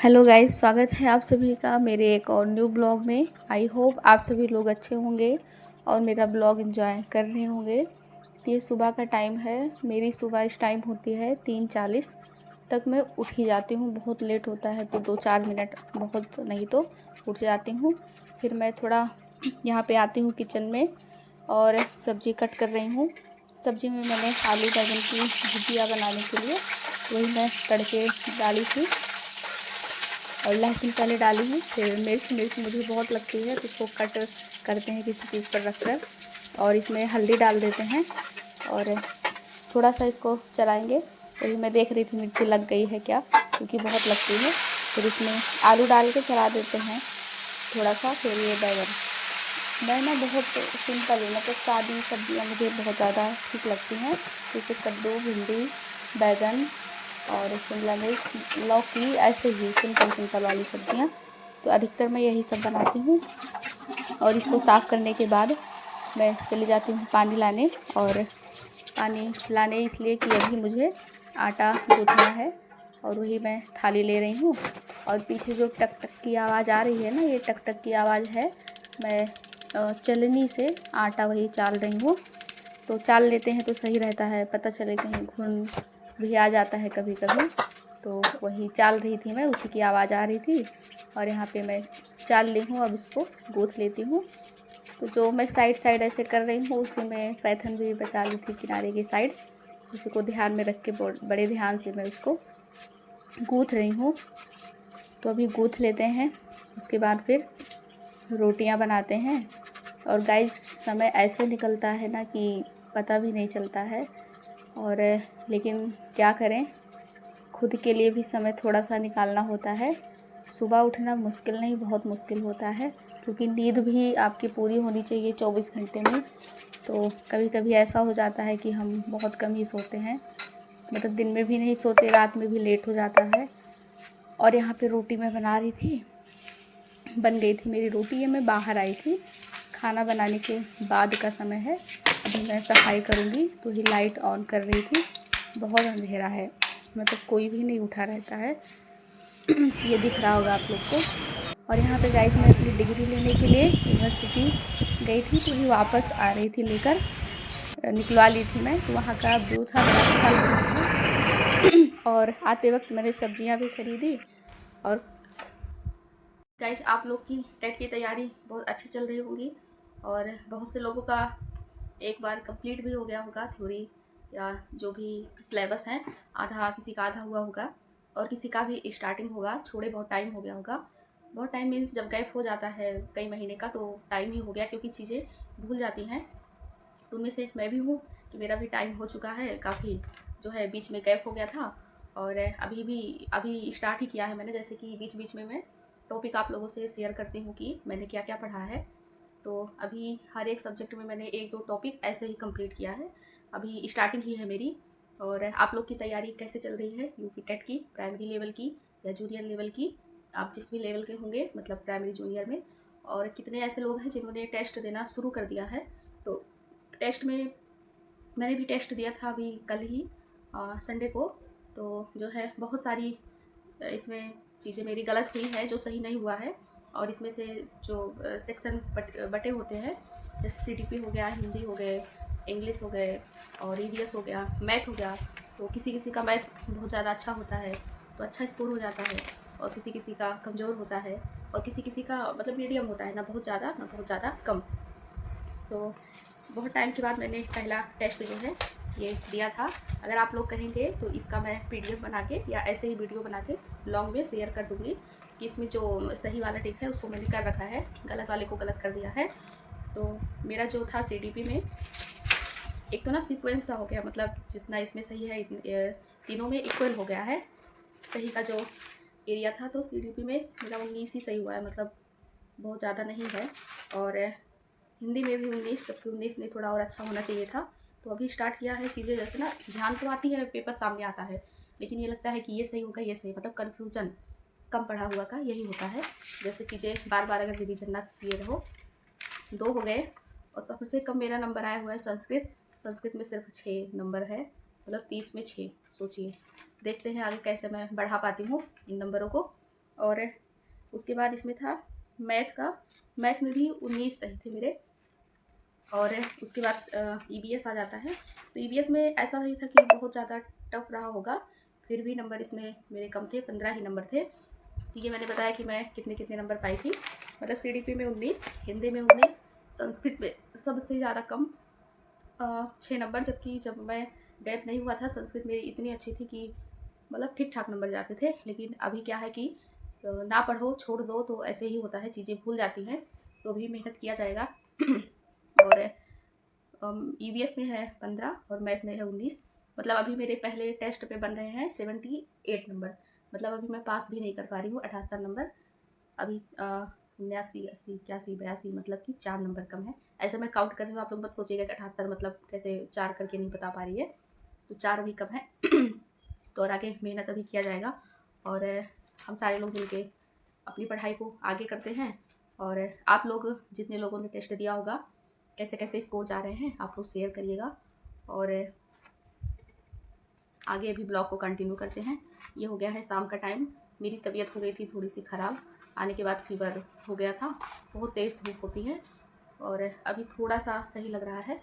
Hello guys, स्वागत है आप सभी का मेरे एक और न्यू ब्लॉग में। आई होप आप सभी लोग अच्छे होंगे और मेरा ब्लॉग एंजॉय कर रहे होंगे। ये सुबह का टाइम है, मेरी सुबह इस टाइम होती है 3:40 तक मैं उठ ही जाती हूँ। बहुत लेट होता है तो 2-4 मिनट, बहुत नहीं तो उठ जाती हूँ। फिर मैं थोड़ा यहाँ पे आती हूँ किचन में और सब्ज़ी कट कर रही हूँ। सब्ज़ी में मैंने आलू बैंगन की भुजिया बनाने के लिए वही मैं तड़के डाली थी और लहसुन पहले डाली हूँ। फिर मिर्च मुझे बहुत लगती है तो उसको कट करते हैं किसी चीज़ पर रख कर और इसमें हल्दी डाल देते हैं और थोड़ा सा इसको चलाएंगे। वही मैं देख रही थी मिर्ची लग गई है क्या, क्योंकि बहुत लगती है। फिर इसमें आलू डाल के चला देते हैं थोड़ा सा। फिर ये बैंगन, मैं ना बहुत सिंपल है, मतलब सादी सब्जियाँ मुझे बहुत ज़्यादा ठीक लगती हैं, जैसे कद्दू, भिंडी, बैंगन और शिमला मिर्च, लौकी, ऐसे ही सिंपल वाली सब्जियाँ। तो अधिकतर मैं यही सब बनाती हूँ। और इसको साफ़ करने के बाद मैं चली जाती हूँ पानी लाने। और पानी लाने इसलिए कि अभी मुझे आटा गूँथना है और वही मैं थाली ले रही हूँ। और पीछे जो टक टक की आवाज़ आ रही है ना, ये टक टक की आवाज़ है, मैं चलनी से आटा वही चाल रही हूँ। तो चाल लेते हैं तो सही रहता है, पता चले कहीं घुन भी आ जाता है कभी कभी। तो वही चाल रही थी मैं, उसी की आवाज़ आ रही थी और यहाँ पे मैं चाल ली हूँ। अब इसको गूँथ लेती हूँ। तो जो मैं साइड ऐसे कर रही हूँ उसी में पैथन भी बचा ली थी किनारे की साइड, उसी को ध्यान में रख के बड़े ध्यान से मैं उसको गूँथ रही हूँ। तो अभी गूँथ लेते हैं, उसके बाद फिर रोटियां बनाते हैं। और गाइस, समय ऐसे निकलता है ना कि पता भी नहीं चलता है। और लेकिन क्या करें, खुद के लिए भी समय थोड़ा सा निकालना होता है। सुबह उठना मुश्किल नहीं, बहुत मुश्किल होता है, क्योंकि नींद भी आपकी पूरी होनी चाहिए 24 घंटे में। तो कभी कभी ऐसा हो जाता है कि हम बहुत कम ही सोते हैं, मतलब दिन में भी नहीं सोते, रात में भी लेट हो जाता है। और यहाँ पे रोटी मैं बना रही थी, बन गई थी मेरी रोटी। ये मैं बाहर आई थी, खाना बनाने के बाद का समय है। अभी मैं सफाई करूँगी तो ही लाइट ऑन कर रही थी। बहुत अंधेरा है, मतलब कोई भी नहीं उठा रहता है। ये दिख रहा होगा आप लोग को। और यहाँ पे गाइस, मैं अपनी डिग्री लेने के लिए यूनिवर्सिटी गई थी तो ही वापस आ रही थी लेकर, निकलवा ली थी मैं। तो वहाँ का व्यू था, बड़ा अच्छा लग रहा था। और आते वक्त मैंने सब्जियाँ भी खरीदी। और गाइस, आप लोग की टेट की तैयारी बहुत अच्छी चल रही होगी और बहुत से लोगों का एक बार कंप्लीट भी हो गया होगा थ्योरी या जो भी सिलेबस है, आधा, किसी का आधा हुआ होगा और किसी का भी स्टार्टिंग होगा। छोड़े बहुत टाइम हो गया होगा। बहुत टाइम मीन्स जब गैप हो जाता है कई महीने का तो टाइम ही हो गया, क्योंकि चीज़ें भूल जाती हैं। तो उनमें से मैं भी हूँ कि मेरा भी टाइम हो चुका है काफ़ी, जो है बीच में गैप हो गया था। और अभी स्टार्ट ही किया है मैंने, जैसे कि बीच बीच में मैं टॉपिक आप लोगों से शेयर करती हूँ कि मैंने क्या क्या पढ़ा है। तो अभी हर एक सब्जेक्ट में मैंने 1-2 टॉपिक ऐसे ही कंप्लीट किया है। अभी स्टार्टिंग ही है मेरी। और आप लोग की तैयारी कैसे चल रही है यूपी टेट की, प्राइमरी लेवल की या जूनियर लेवल की, आप जिस भी लेवल के होंगे, मतलब प्राइमरी जूनियर में। और कितने ऐसे लोग हैं जिन्होंने टेस्ट देना शुरू कर दिया है। तो टेस्ट में मैंने भी टेस्ट दिया था अभी कल ही, संडे को। तो जो है बहुत सारी इसमें चीज़ें मेरी गलत हुई है, जो सही नहीं हुआ है। और इसमें से जो सेक्शन बटे होते हैं, जैसे सीडीपी हो गया, हिंदी हो गए, इंग्लिश हो गए और ईवीएस हो गया, मैथ हो गया। तो किसी किसी का मैथ बहुत ज़्यादा अच्छा होता है तो अच्छा स्कोर हो जाता है, और किसी किसी का कमज़ोर होता है, और किसी किसी का मतलब मीडियम होता है, ना बहुत ज़्यादा ना बहुत ज़्यादा कम। तो बहुत टाइम के बाद मैंने पहला टेस्ट जो है ये दिया था। अगर आप लोग कहेंगे तो इसका मैं पीडीएफ बना के या ऐसे ही वीडियो बना के लॉन्ग में शेयर कर दूँगी कि इसमें जो सही वाला टिक है उसको मैंने कर रखा है, गलत वाले को गलत कर दिया है। तो मेरा जो था सीडीपी में एक तो ना सीक्वेंस सा हो गया, मतलब जितना इसमें सही है तीनों में इक्वल हो गया है सही का जो एरिया था। तो सीडीपी में मेरा 19 ही सही हुआ है, मतलब बहुत ज़्यादा नहीं है। और हिंदी में भी 19, जबकि 19 में थोड़ा और अच्छा होना चाहिए था। तो अभी स्टार्ट किया है चीज़ें, जैसे ना ध्यान तो आती है, पेपर सामने आता है, लेकिन ये लगता है कि ये सही होगा, ये सही, मतलब कन्फ्यूजन कम पढ़ा हुआ का यही होता है। जैसे चीज़ें बार बार अगर रिविजन ना किए रहो। 2 हो गए। और सबसे कम मेरा नंबर आया हुआ है संस्कृत में सिर्फ 6 नंबर है, मतलब 30 में 6। सोचिए, देखते हैं आगे कैसे मैं बढ़ा पाती हूँ इन नंबरों को। और उसके बाद इसमें था मैथ में भी 19 सही थे मेरे। और उसके बाद ईवीएस आ जाता है। तो ईवीएस में ऐसा नहीं था कि बहुत ज़्यादा टफ रहा होगा, फिर भी नंबर इसमें मेरे कम थे, 15 ही नंबर थे। तो ये मैंने बताया कि मैं कितने कितने नंबर पाई थी। मतलब सीडीपी में 19, हिंदी में 19, संस्कृत में सबसे ज़्यादा कम 6 नंबर। जबकि जब मैं गैप नहीं हुआ था, संस्कृत मेरी इतनी अच्छी थी कि मतलब ठीक ठाक नंबर जाते थे। लेकिन अभी क्या है कि ना पढ़ो, छोड़ दो तो ऐसे ही होता है, चीज़ें भूल जाती हैं। तो अभी मेहनत किया जाएगा। और ईवीएस में है 15 और मैथ में है 19। मतलब अभी मेरे पहले टेस्ट पे बन रहे हैं 78 नंबर। मतलब अभी मैं पास भी नहीं कर पा रही हूँ, 78 नंबर। अभी 79, 80, 81, 82, मतलब कि 4 नंबर कम है। ऐसे मैं काउंट कर रही हूँ, आप लोग मत सोचिएगा कि 78 मतलब कैसे 4 करके नहीं बता पा रही है। तो 4 अभी कम है। तो और आगे मेहनत अभी किया जाएगा। और हम सारे लोग मिलके अपनी पढ़ाई को आगे करते हैं। और आप लोग जितने लोगों ने टेस्ट दिया होगा, कैसे कैसे स्कोर जा रहे हैं आप लोग शेयर करिएगा। और आगे अभी ब्लॉग को कंटिन्यू करते हैं। ये हो गया है शाम का टाइम। मेरी तबीयत हो गई थी थोड़ी सी ख़राब, आने के बाद फीवर हो गया था, बहुत तेज़ धूप होती है। और अभी थोड़ा सा सही लग रहा है।